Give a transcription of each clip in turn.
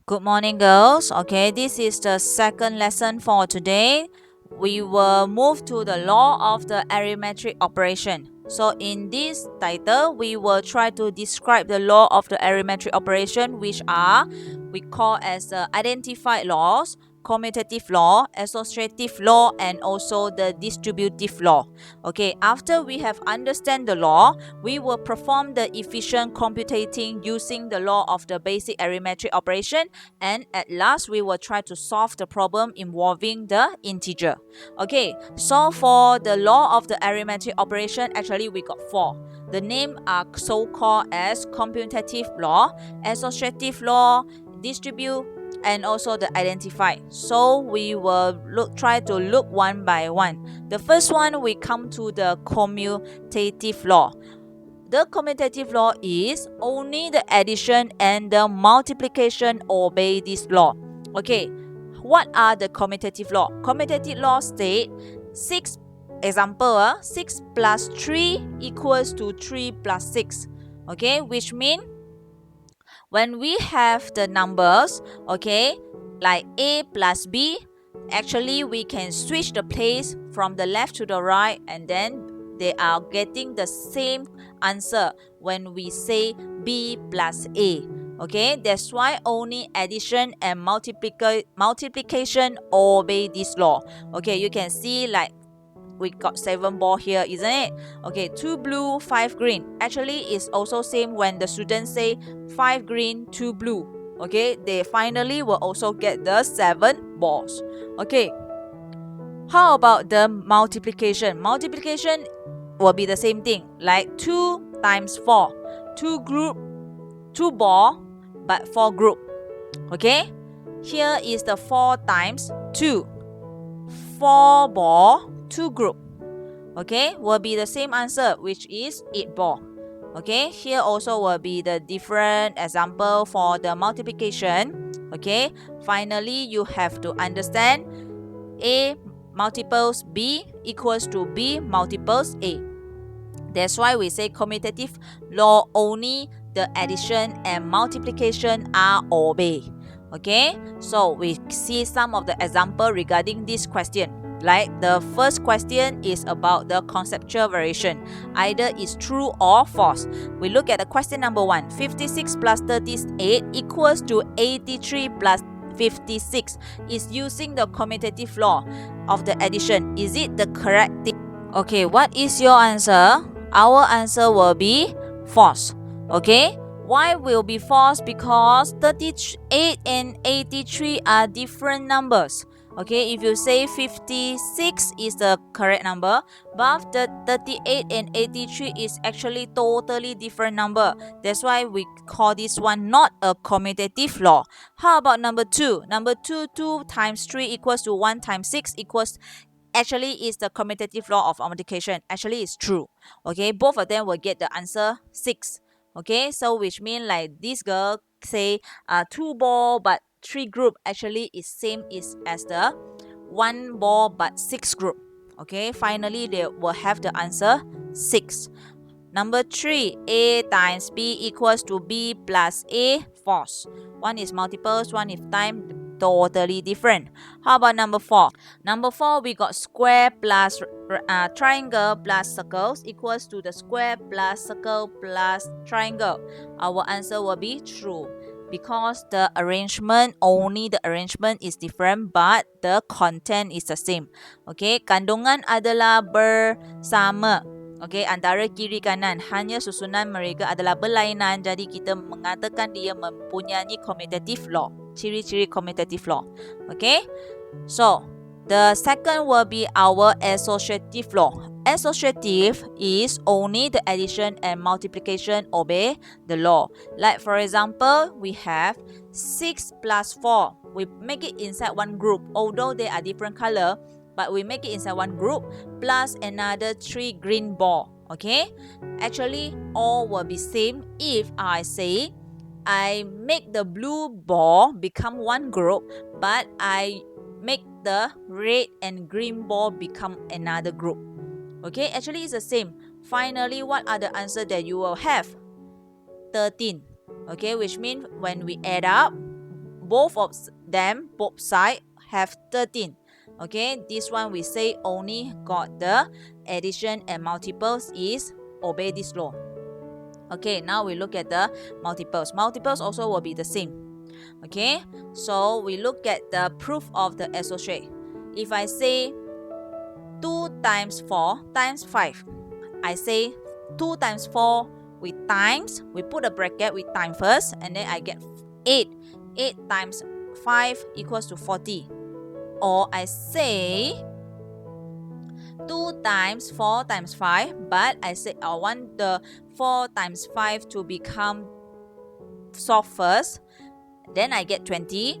Good morning, girls. Okay, this is the second lesson for today. We will move to the law of the arithmetic operation. So in this title, we will try to describe the law of the arithmetic operation, which are we call as the identified laws, commutative law, associative law, and also the distributive law. Okay, after we have understand the law, we will perform the efficient computing using the law of the basic arithmetic operation, and at last we will try to solve the problem involving the integer. Okay, so for the law of the arithmetic operation, actually we got four. The name are so-called as commutative law, associative law, distribute, and also the identify. So we will try to look one by one. The first one, we come to the commutative law. The commutative law is only the addition and the multiplication obey this law. Okay, what are the commutative law? Commutative law state 6, example, 6 plus 3 equals to 3 plus 6. Okay, which means when we have the numbers, okay, like A plus B, actually we can switch the place from the left to the right, and then they are getting the same answer when we say B plus A. Okay, that's why only addition and multiplication obey this law. Okay, you can see like we got 7 ball here, isn't it? Okay, 2 blue, 5 green. Actually, it's also same when the students say 5 green, 2 blue. Okay, they finally will also get the 7 balls. Okay, how about the multiplication? Multiplication will be the same thing, like 2 times 4. 2 ball, but 4 group. Okay, here is the 4 times 2. 4 ball, 2 group. Okay, will be the same answer, which is 8 ball. Okay, here also will be the different example for the multiplication. Okay, finally you have to understand A multiples B equals to B multiples A. That's why we say commutative law only the addition and multiplication are obeyed. Okay, so we see some of the example regarding this question. Like the first question is about the conceptual variation. Either is true or false. We look at the question number 1. 56 plus 38 equals to 83 plus 56 is using the commutative law of the addition. Is it the correct thing? Okay, what is your answer? Our answer will be false. Okay, why will be false? Because 38 and 83 are different numbers. Okay, if you say 56 is the correct number, but the 38 and 83 is actually totally different number. That's why we call this one not a commutative law. How about number 2? Number 2, 2 times 3 equals to 1 times 6 equals actually is the commutative law of multiplication. Actually it's true. Okay, both of them will get the answer 6. Okay, so which means like this girl say 2 ball but 3 group actually is same as the 1 ball but 6 group. Okay, finally they will have the answer 6. Number 3, A times B equals to B plus A, false. One is multiples, one is time, totally different. How about number 4? Number 4, we got square plus triangle plus circles equals to the square plus circle plus triangle. Our answer will be true because the arrangement, only the arrangement is different but the content is the same. Okay, kandungan adalah bersama. Okay, antara kiri kanan, hanya susunan mereka adalah berlainan, jadi kita mengatakan dia mempunyai commutative law, ciri-ciri commutative law. Okay, so the second will be our associative law. Associative is only the addition and multiplication obey the law. Like for example, we have 6 plus 4. We make it inside one group, although they are different color, but we make it inside one group plus another 3 green ball. Okay, actually all will be same if I say I make the blue ball become one group, but I make the red and green ball become another group. Okay, actually it's the same. Finally, what are the answer that you will have? 13. Okay, which means when we add up, both of them, both sides, have 13. Okay, this one we say only got the addition and multiples is obey this law. Okay, now we look at the multiples. Multiples also will be the same. Okay, so we look at the proof of the associate. If I say 2 times 4 times 5, I say 2 times 4 with times, we put a bracket with time first, and then I get 8. 8 times 5 equals to 40. Or I say 2 times 4 times 5, but I say I want the 4 times 5 to become solved first. Then I get 20.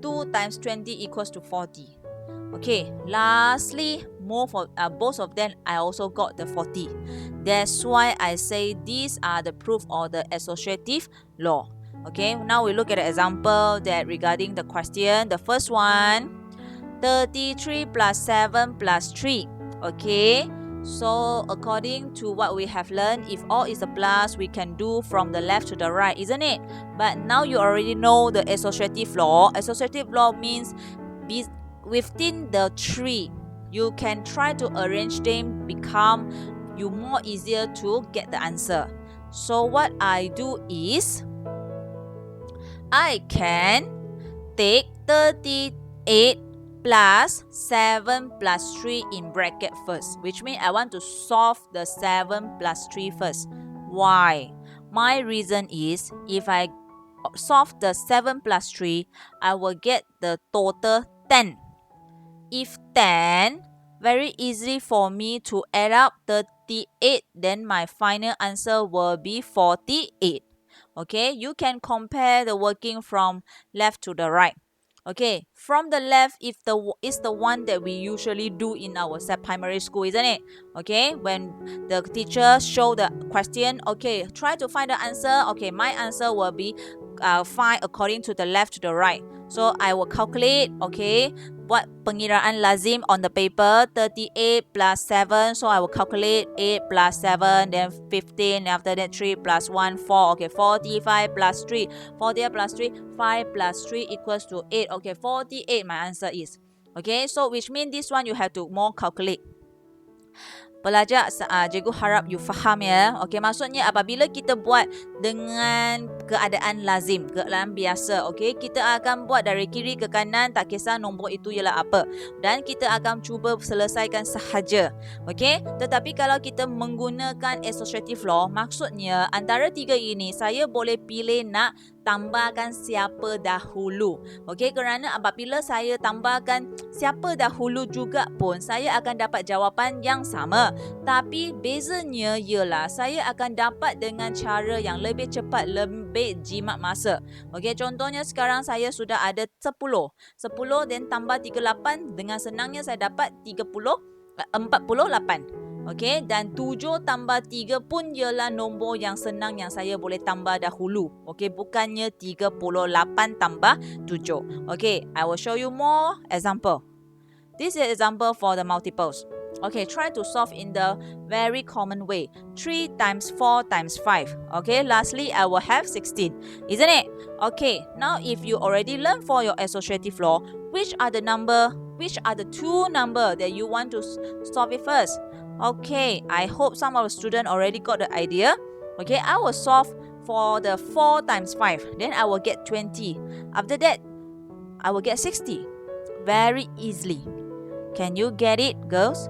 2 times 20 equals to 40. Okay, lastly, both of them I also got the 40. That's why I say these are the proof of the associative law. Okay, now we look at the example that regarding the question. The first one, 33 plus 7 plus 3. Okay, so according to what we have learned, if all is a plus, we can do from the left to the right, isn't it? But now you already know the associative law. Associative law means within the 3, you can try to arrange them become you more easier to get the answer. So what I do is I can take 38 plus 7 plus 3 in bracket first, which means I want to solve the 7 plus 3 first. Why? My reason is if I solve the 7 plus 3, I will get the total 10. If 10, very easy for me to add up 38, then my final answer will be 48. Okay, you can compare the working from left to the right. Okay, from the left is the one that we usually do in our primary school, isn't it? Okay, when the teacher show the question, okay, try to find the answer. Okay, my answer will be find according to the left to the right. So I will calculate, okay, what pengiraan lazim on the paper, 38 plus 7. So I will calculate 8 plus 7, then 15, after that 3 plus 1, 4. Okay, 45 plus 3. 45 plus 3, 5 plus 3 equals to 8. Okay, 48 my answer is. Okay, so which means this one you have to more calculate. Pelajar, cikgu harap you faham ya. Okey, maksudnya apabila kita buat dengan keadaan lazim, keadaan biasa, okey, kita akan buat dari kiri ke kanan, tak kisah nombor itu ialah apa. Dan kita akan cuba selesaikan sahaja. Okey, tetapi kalau kita menggunakan associative law, maksudnya antara tiga ini saya boleh pilih nak tambahkan siapa dahulu. Okey, kerana apabila saya tambahkan siapa dahulu juga pun saya akan dapat jawapan yang sama. Tapi bezanya ialah saya akan dapat dengan cara yang lebih cepat, lebih jimat masa. Okey, contohnya sekarang saya sudah ada 10. 10 dan tambah 38, dengan senangnya saya dapat 48. Okey, dan 7 tambah 3 pun ialah nombor yang senang yang saya boleh tambah dahulu. Okey, bukannya 38 tambah 7. Okey, I will show you more example. This is example for the multiples. Okay, try to solve in the very common way. 3 times 4 times 5. Okay, lastly, I will have 16. Isn't it? Okay, now if you already learned for your associative law, which are the two number that you want to solve it first? Okay, I hope some of the students already got the idea. Okay, I will solve for the 4 times 5. Then I will get 20. After that, I will get 60. Very easily. Can you get it, girls?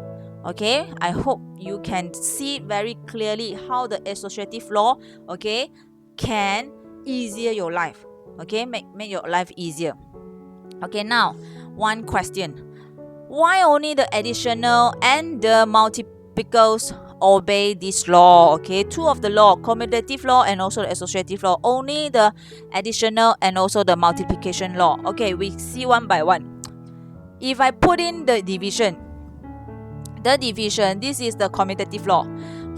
Okay, I hope you can see very clearly how the associative law, okay, can easier your life. Okay, make your life easier. Okay, now, one question. Why only the additional and the multiples obey this law? Okay, two of the law, commutative law and also the associative law. Only the additional and also the multiplication law. Okay, we see one by one. If I put in the division, this is the commutative law.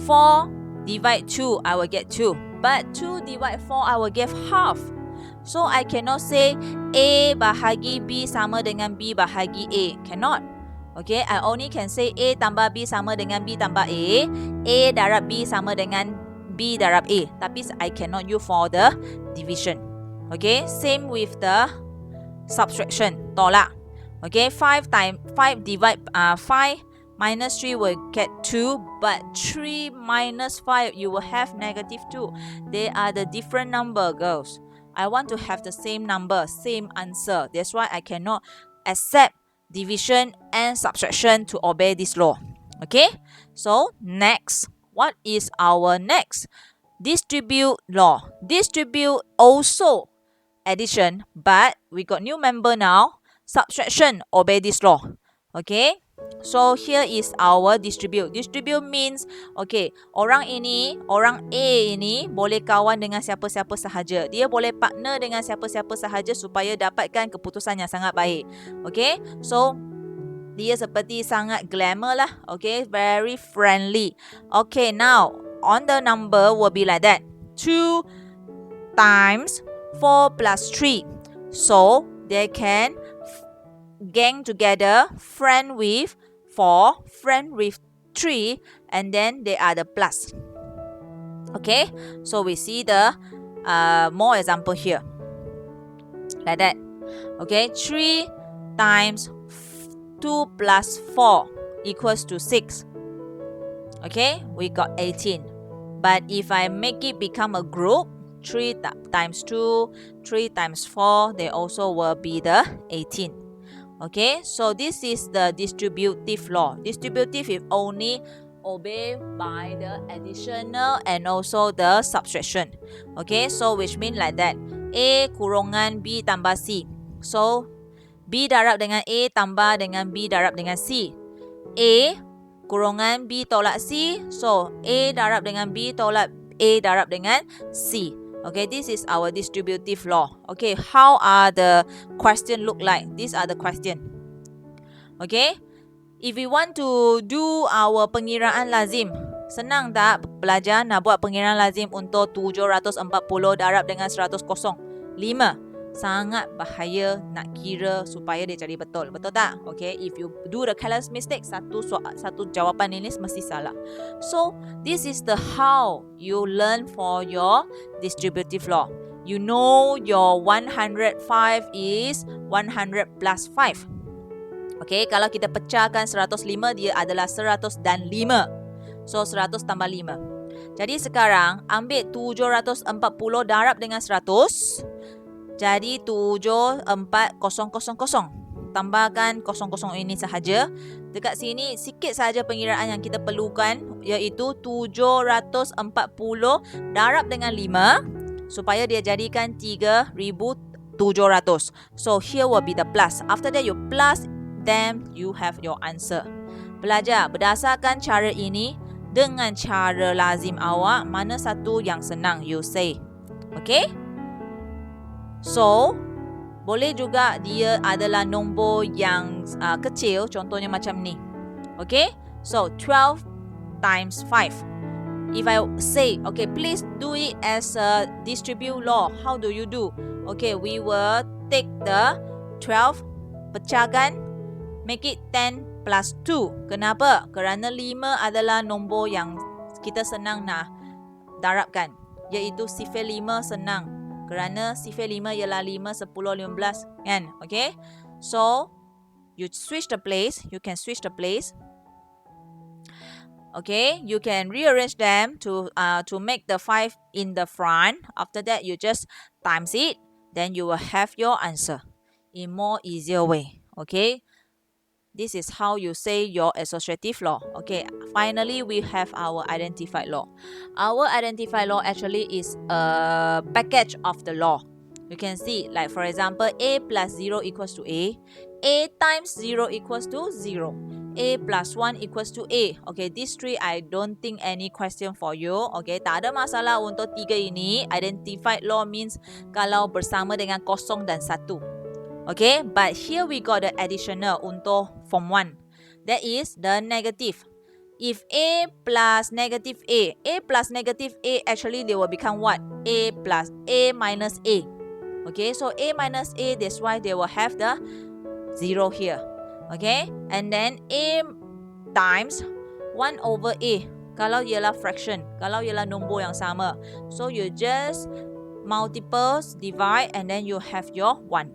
4 divide 2, I will get 2. But 2 divide 4, I will get half. So I cannot say A bahagi B sama dengan B bahagi A. Cannot. Okay, I only can say A tambah B sama dengan B tambah A darab B sama dengan B darab A. Tapi I cannot use for the division. Okay, same with the subtraction, tolak. Okay, 5 divide 5 minus 3 will get 2, but 3 minus 5 you will have negative 2. They are the different number, girls. I want to have the same number, same answer. That's why I cannot accept division and subtraction to obey this law. Okay, so next, what is our next? Distribute law. Distribute also addition, but we got new member now. Subtraction, obey this law. Okay, so here is our distribute. Distribute means, okay, orang A ini boleh kawan dengan siapa-siapa sahaja. Dia boleh partner dengan siapa-siapa sahaja supaya dapatkan keputusan yang sangat baik. Okay, so dia seperti sangat glamour lah. Okay, very friendly. Okay, now on the number will be like that. 2 times 4 plus 3. So they can gang together, friend with 4, friend with 3, and then they are the plus. Okay, so we see the more example here. Like that. Okay, 3 times 2 plus 4 equals to 6. Okay, we got 18. But if I make it become a group, 3 times 2, 3 times 4, they also will be the 18. Okay, so this is the distributive law. Distributive is only obeyed by the additional and also the subtraction. Okay, so which mean like that. A kurungan B tambah C. So, B darab dengan A tambah dengan B darab dengan C. A kurungan B tolak C. So, A darab dengan B tolak A darab dengan C. Okay, this is our distributive law. Okay, how are the question look like? These are the question. Okay, if we want to do our pengiraan lazim, senang tak belajar nak buat pengiraan lazim untuk 740 darab dengan 100? 5. Sangat bahaya nak kira supaya dia jadi betul. Betul tak? Okay, if you do the careless mistake, satu jawapan ini mesti salah. So, this is the how you learn for your distributive law. You know your 105 is 100 plus 5. Okay, kalau kita pecahkan 105, dia adalah 105. So, 100 tambah 5. Jadi sekarang, ambil 740 darab dengan 100. Jadi 74000. Tambahkan 00 ini sahaja. Dekat sini sikit sahaja pengiraan yang kita perlukan, iaitu 740 darab dengan 5 supaya dia jadikan 3700. So here will be the plus. After that you plus, then you have your answer. Belajar berdasarkan cara ini dengan cara lazim awak, mana satu yang senang you say. Okay? So, boleh juga dia adalah nombor yang kecil, contohnya macam ni. Okay, so 12 times 5. If I say, okay, please do it as a distribute law, how do you do? Okay, we will take the 12, pecahkan, make it 10 plus 2. Kenapa? Kerana 5 adalah nombor yang kita senang nak darabkan, iaitu sifar 5 senang. Kerana sifar 5 ialah 5, 10, 15 kan? Okay, so you switch the place. You can switch the place. Okay, you can rearrange them to make the 5 in the front. After that, you just times it. Then you will have your answer in more easier way. Okay, this is how you say your associative law. Okay, finally we have our identified law. Our identified law actually is a package of the law. You can see, like for example, A plus 0 equals to A times 0 equals to 0, A plus 1 equals to A. Okay, these three I don't think any question for you. Okay, tak ada masalah untuk 3 ini. Identified law means kalau bersama dengan kosong dan 1. Okay, but here we got the additional untuk form 1. That is the negative. If A plus negative A plus negative A, actually they will become what? A plus A minus A. Okay, so A minus A, that's why they will have the 0 here. Okay, and then A times 1 over A. Kalau ialah fraction, kalau ialah nombor yang sama. So you just multiples, divide, and then you have your 1.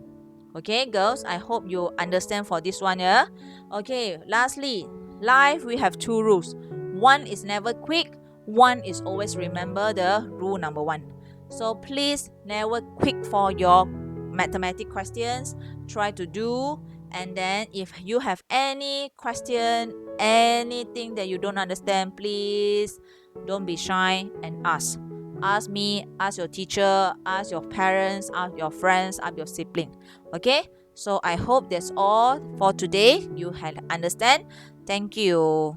Okay, girls, I hope you understand for this one, yeah? Okay, lastly, life we have 2 rules. One is never quick, one is always remember the rule number 1. So please never quick for your mathematics questions. Try to do, and then if you have any question, anything that you don't understand, please don't be shy and ask. Ask me, ask your teacher, ask your parents, ask your friends, ask your sibling. Okay, so I hope that's all for today. You had understand. Thank you.